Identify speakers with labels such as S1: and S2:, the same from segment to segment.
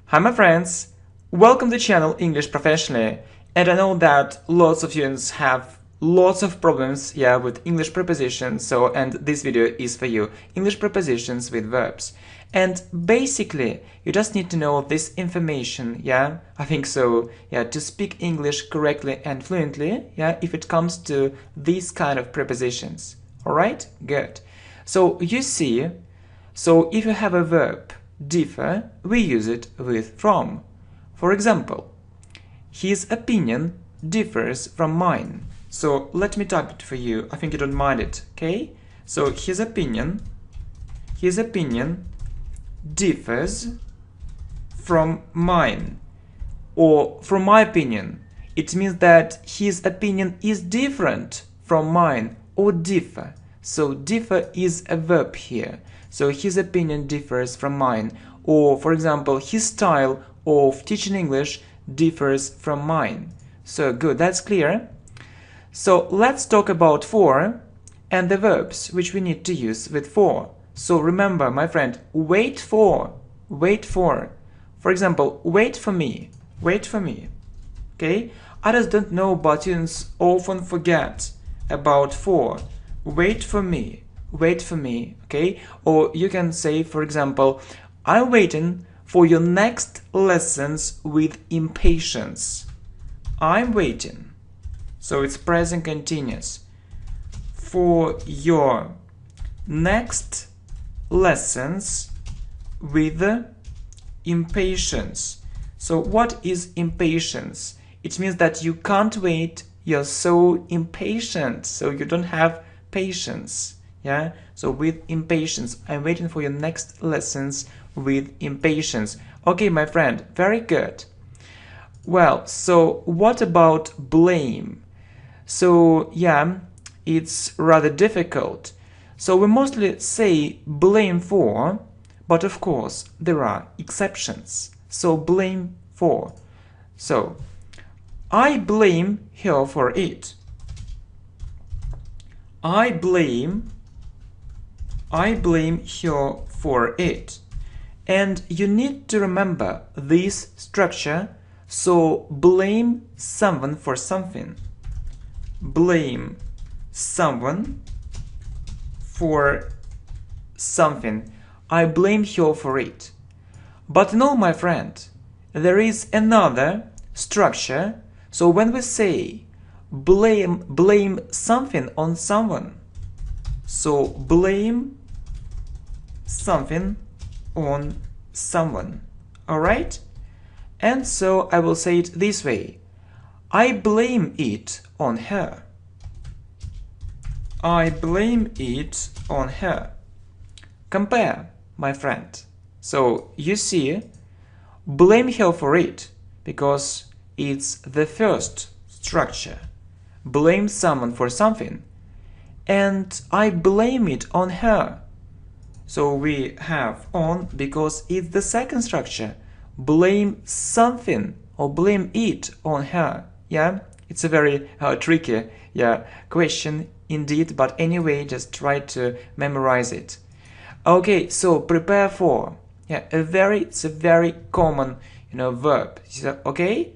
S1: Hi my friends, welcome to channel English Professionally, and I know that lots of students have lots of problems with English prepositions, and this video is for you, English prepositions with verbs. And basically you just need to know this information, I think so, to speak English correctly and fluently, if it comes to these kind of prepositions. Alright, good. So you see, if you have a verb differ, we use it with from. For example, his opinion differs from mine. So let me type it for you. I think you don't mind it, okay? So his opinion differs from mine. Or from my opinion. It means that his opinion is different from mine or differ. So differ is a verb here. So his opinion differs from mine. Or for example, his style of teaching English differs from mine. So good, that's clear. So let's talk about for and the verbs which we need to use with for. So remember, my friend, wait for. For example, wait for me. Okay? Others don't know, but students often forget about for. Wait for me, okay? Or you can say, for example, I'm waiting for your next lessons with impatience. I'm waiting. So it's present continuous. For your next lessons with impatience. So what is impatience? It means that you can't wait, you're so impatient, so you don't have patience. So with impatience, I'm waiting for your next lessons with impatience. Okay, my friend, very good. Well, so what about blame? So it's rather difficult. So we mostly say blame for, but of course there are exceptions. So blame for. So I blame her for it. I blame her for it. And you need to remember this structure. So blame someone for something. Blame someone for something. I blame her for it. But no, my friend, there is another structure. So when we say blame something on someone, so blame something on someone, alright? And so I will say it this way. I blame it on her. I blame it on her. Compare, my friend. So you see, blame her for it, because it's the first structure. Blame someone for something. And I blame it on her. So we have on because it's the second structure. Blame something or blame it on her. It's a very tricky question indeed, but anyway, just try to memorize it. Okay, so prepare for. It's a very common verb. Okay,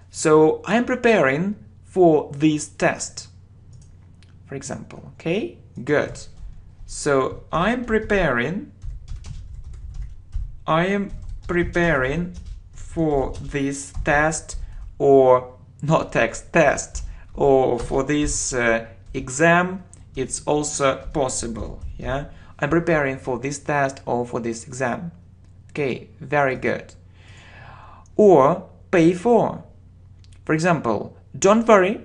S1: so I'm preparing for this test, for example. Okay, good. So I am preparing for this test, or not test, or for this exam. It's also possible. I'm preparing for this test or for this exam. Okay, very good. Or pay for. For example, don't worry,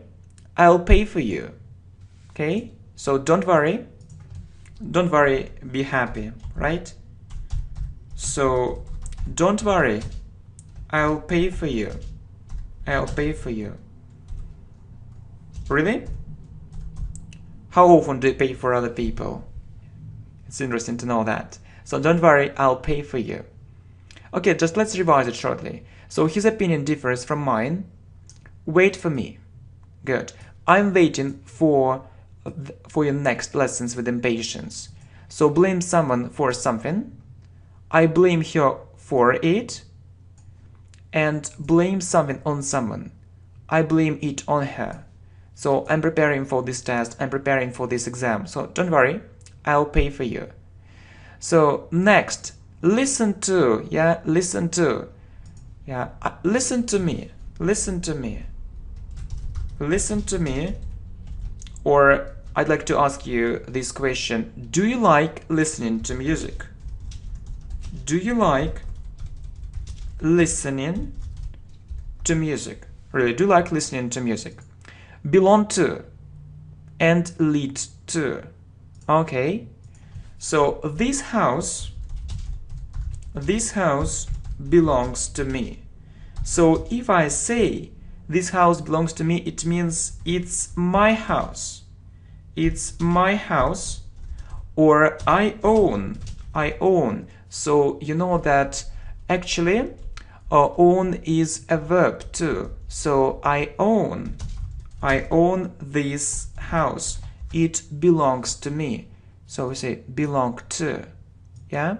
S1: I'll pay for you. Okay, so don't worry, be happy, right? So don't worry, I'll pay for you. Really? How often do you pay for other people? It's interesting to know that. So don't worry, I'll pay for you. Okay, just let's revise it shortly. So his opinion differs from mine. Wait for me. Good. I'm waiting for your next lessons with impatience. So blame someone for something. I blame her for it. and blame something on someone. I blame it on her. So I'm preparing for this test, I'm preparing for this exam. So don't worry, I'll pay for you. So next, listen to, yeah, listen to. Yeah, listen to me, listen to me. Listen to me. Or I'd like to ask you this question. Do you like listening to music? Do you like listening to music? Really, do you like listening to music? Belong to and lead to. Okay. So this house belongs to me. So if I say this house belongs to me, it means it's my house. It's my house. Or I own. I own. So you know that actually own is a verb too. So I own this house. It belongs to me. So we say belong to. Yeah?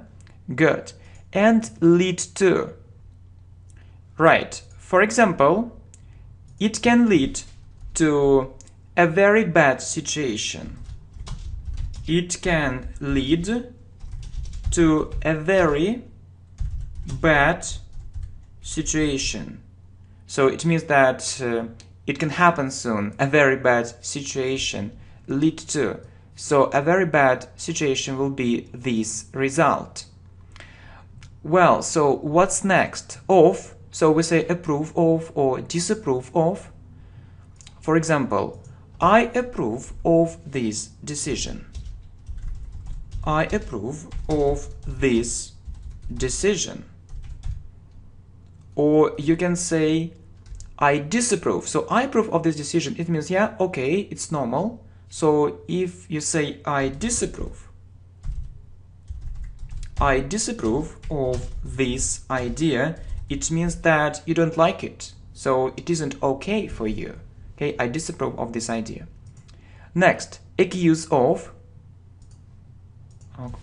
S1: Good. And lead to. Right. For example, it can lead to a very bad situation. It can lead to a very bad situation. So it means that it can happen soon. A very bad situation lead to. So a very bad situation will be this result. Well, so what's next? Of. So we say approve of or disapprove of. For example, I approve of this decision. I approve of this decision. Or you can say I disapprove. So I approve of this decision. It means, yeah, okay, it's normal. So if you say I disapprove of this idea, it means that you don't like it. So it isn't okay for you. Okay, I disapprove of this idea. Next, accuse of.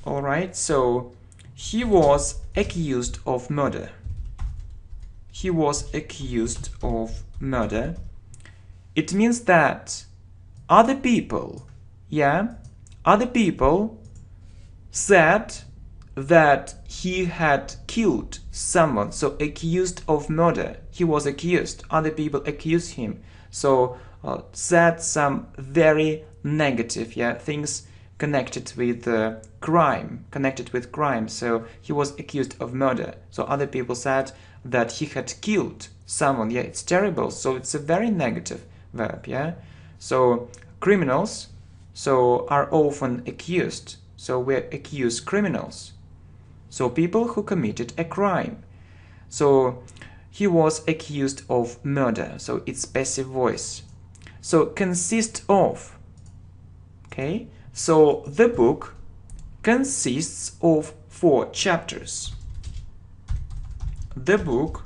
S1: All right, so he was accused of murder. He was accused of murder. It means that other people, other people said that he had killed someone. So accused of murder. He was accused. Other people accused him. So said some very negative, things connected with crime. So he was accused of murder. So other people said that he had killed someone. Yeah, it's terrible. So it's a very negative verb. Yeah. So criminals are often accused. So we accuse criminals. So people who committed a crime. So he was accused of murder. So it's passive voice. So consist of. Okay. So the book consists of 4 chapters. The book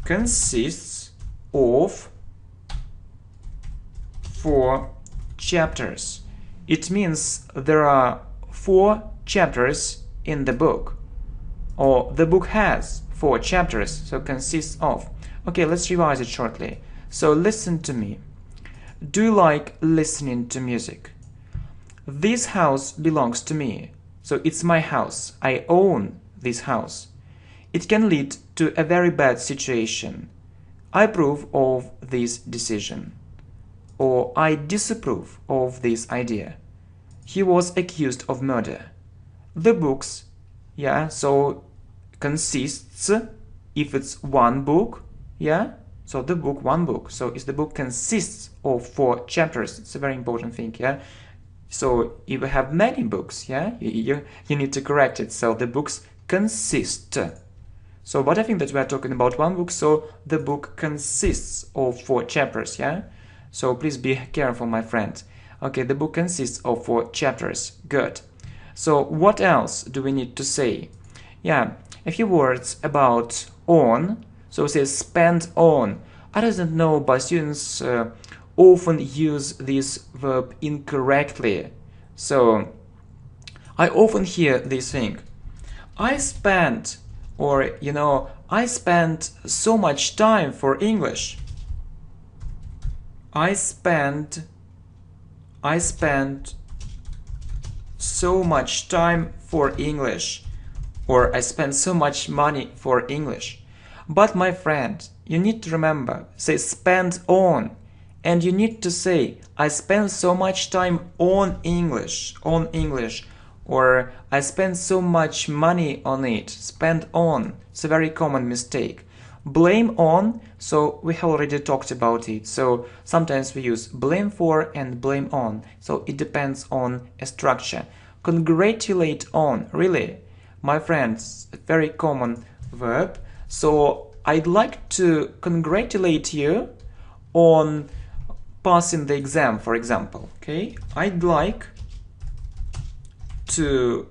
S1: consists of 4 chapters. It means there are 4 chapters in the book. Or the book has 4 chapters, so consists of. Okay, let's revise it shortly. So listen to me. Do you like listening to music? This house belongs to me. So it's my house. I own this house. It can lead to a very bad situation. I approve of this decision. Or I disapprove of this idea. He was accused of murder. The books, so consists, if it's one book, so the book, one book. So if the book consists of 4 chapters, it's a very important thing, So if you have many books, you need to correct it. So the books consist. So, but I think that we are talking about one book, so the book consists of 4 chapters, So please be careful, my friend. Okay, the book consists of 4 chapters. Good. So what else do we need to say? A few words about on. So it says spend on. I don't know, but students often use this verb incorrectly. So I often hear this thing. I spent Or, you know, I spent so much time for English. I spent so much time for English. Or I spent so much money for English. But my friend, you need to remember, say spend on. And you need to say, I spend so much time on English, or I spend so much money on it, spend on. It's a very common mistake. Blame on, so we have already talked about it. So sometimes we use blame for and blame on. So it depends on a structure. Congratulate on, really, my friends, a very common verb. So I'd like to congratulate you on passing the exam, for example. Okay, I'd like to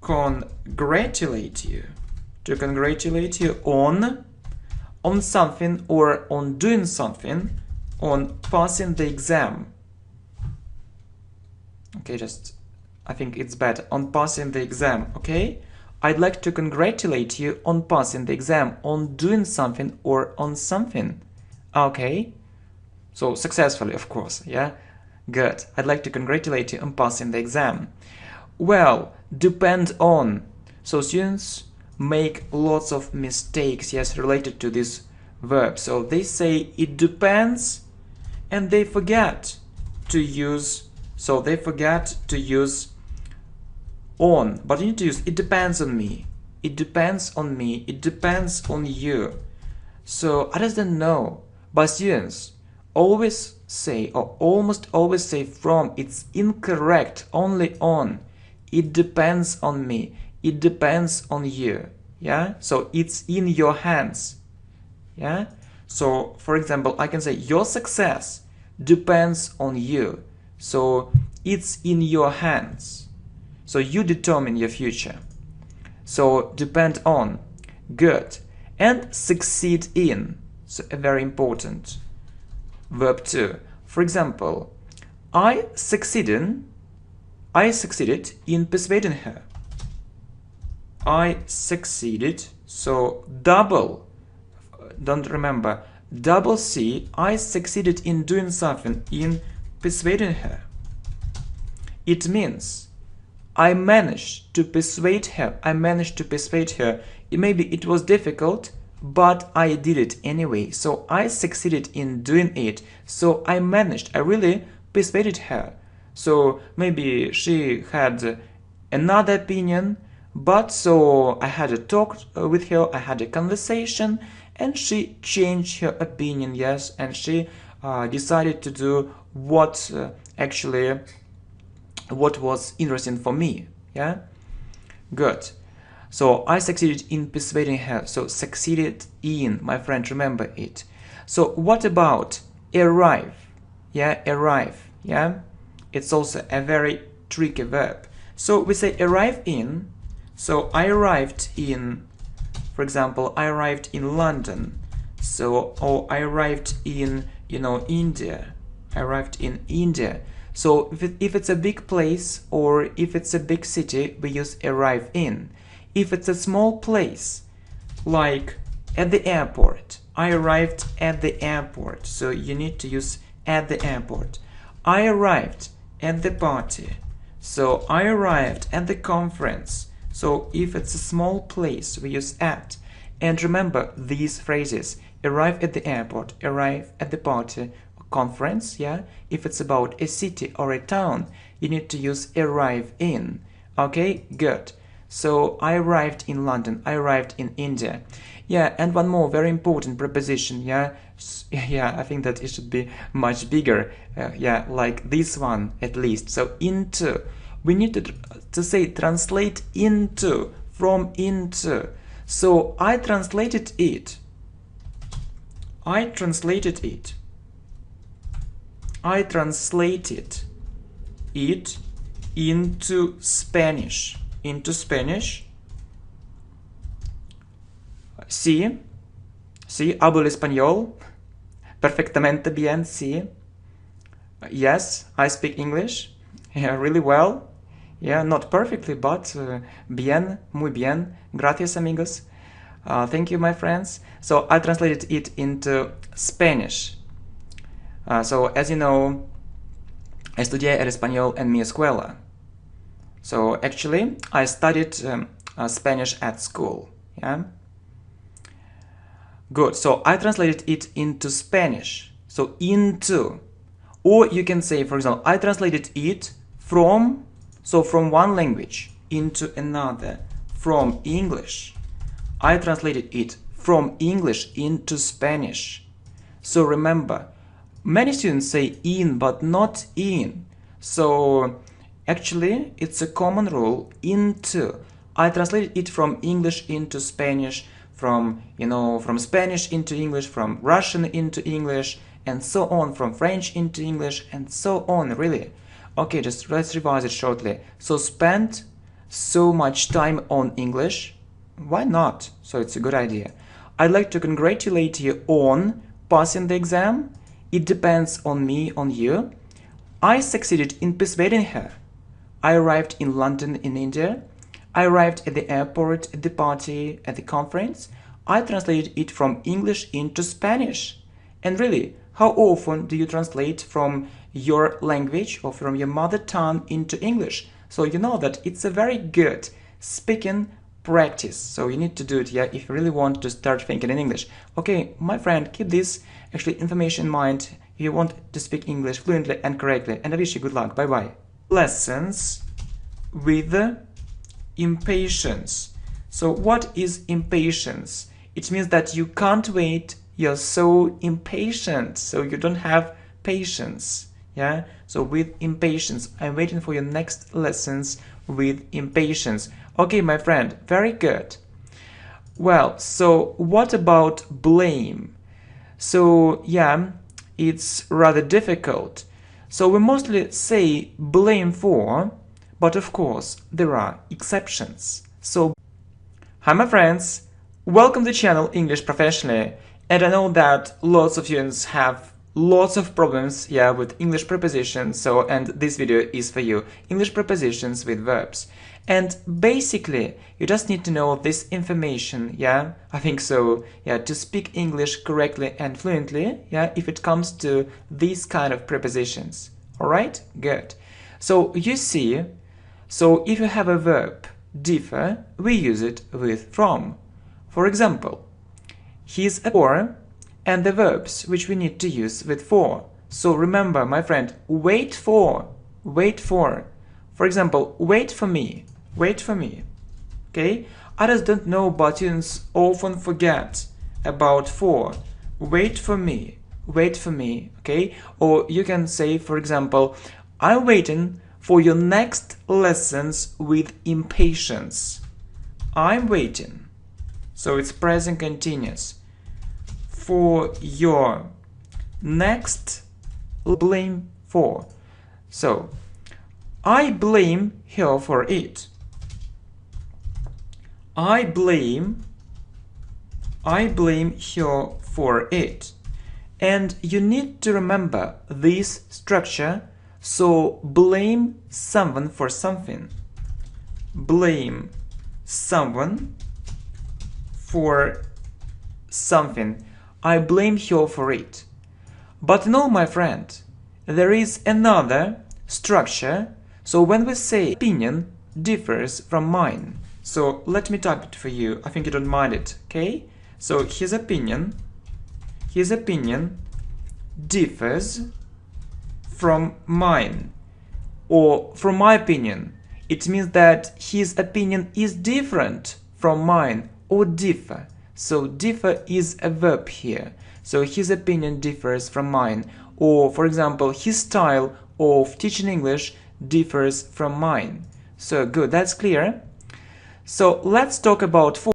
S1: congratulate you on something, or on doing something, on passing the exam. Okay, I think it's better, on passing the exam. Okay, I'd like to congratulate you on passing the exam, on doing something or on something. Okay, so successfully, of course, yeah? Good. I'd like to congratulate you on passing the exam. Well, depend on. So students make lots of mistakes, yes, related to this verb. So they say it depends and they forget to use, on. But you need to use it depends on me. It depends on me. It depends on you. So I just don't know. But students, always say, or almost always say from. It's incorrect. Only on. It depends on me. It depends on you. Yeah? So it's in your hands. Yeah? So, for example, I can say your success depends on you. So it's in your hands. So you determine your future. So depend on. Good. And succeed in. So very important. Verb 2. For example, I succeeded in persuading her. I succeeded. So double. Don't remember. Double C. I succeeded in doing something, in persuading her. It means I managed to persuade her. Maybe it was difficult, but I did it anyway. So I succeeded in doing it. So I managed. I really persuaded her. So maybe she had another opinion, but so I had a talk with her, I had a conversation, and she changed her opinion, yes, and she decided to do what was interesting for me, yeah? Good. So I succeeded in persuading her. So succeeded in, my friend, remember it. So what about arrive? Yeah, arrive, yeah? It's also a very tricky verb. So we say arrive in. So I arrived in, for example, I arrived in London. So, or I arrived in, India. I arrived in India. So if it's a big place or if it's a big city, we use arrive in. If it's a small place, like at the airport, I arrived at the airport. So you need to use at the airport. I arrived at the party. So I arrived at the conference. So if it's a small place, we use at. And remember these phrases: arrive at the airport, arrive at the party, conference, yeah? If it's about a city or a town, you need to use arrive in. Okay, good. So I arrived in London, I arrived in India. Yeah, and one more very important preposition, yeah? Yeah, I think that it should be much bigger, yeah, like this one at least. So into. We need to say translate into, from into. So I translated it. I translated it into Spanish. Sí, hablo el español perfectamente bien, sí. Yes, I speak English, yeah, really well. Yeah, not perfectly, but bien, muy bien, gracias amigos. Thank you, my friends. So I translated it into Spanish. So as you know, estudié el español en mi escuela. So actually, I studied Spanish at school. Yeah. Good. So I translated it into Spanish. So into. Or you can say, for example, I translated it from one language into another. From English. I translated it from English into Spanish. So remember, many students say in but not in. So actually it's a common rule, into. I translated it from English into Spanish, from Spanish into English, from Russian into English, and so on, from French into English, and so on, really. Okay, just let's revise it shortly. So spent so much time on English. Why not? So it's a good idea. I'd like to congratulate you on passing the exam. It depends on me, on you. I succeeded in persuading her. I arrived in London in India. I arrived at the airport, at the party, at the conference. I translated it from English into Spanish. And really, how often do you translate from your language or from your mother tongue into English? So you know that it's a very good speaking practice. So you need to do it, yeah, if you really want to start thinking in English. Okay, my friend, keep this information in mind if you want to speak English fluently and correctly. And I wish you good luck. Bye-bye. Lessons with impatience. So what is impatience? It means that you can't wait. You're so impatient. So you don't have patience. Yeah. So with impatience, I'm waiting for your next lessons with impatience. Okay, my friend, very good. Well, so what about blame? So yeah, it's rather difficult. So we mostly say blame for, but of course there are exceptions. So, hi my friends, welcome to the channel English Professionally, and I know that lots of students have lots of problems, yeah, with English prepositions, so, and this video is for you, English prepositions with verbs. And basically, you just need to know this information, yeah, I think so, yeah, to speak English correctly and fluently, yeah, if it comes to these kind of prepositions. Alright? Good. So, you see, so if you have a verb, differ, we use it with from. For example, he's a for, and the verbs which we need to use with for. So remember, my friend, wait for, wait for. For example, wait for me, wait for me. Okay? Others don't know, but students often forget about for. Wait for me, wait for me. Okay? Or you can say, for example, I'm waiting for your next lessons with impatience. I'm waiting. So it's present continuous. For your next blame for. So, I blame her for it. I blame her for it. And you need to remember this structure. So, blame someone for something. Blame someone for something. I blame her for it. But no, my friend, there is another structure. So when we say opinion differs from mine. So let me type it for you. I think you don't mind it, okay? So his opinion differs from mine. Or from my opinion. It means that his opinion is different from mine or differ. So differ is a verb here. So his opinion differs from mine. Or for example, his style of teaching English differs from mine. So good, that's clear. So let's talk about for.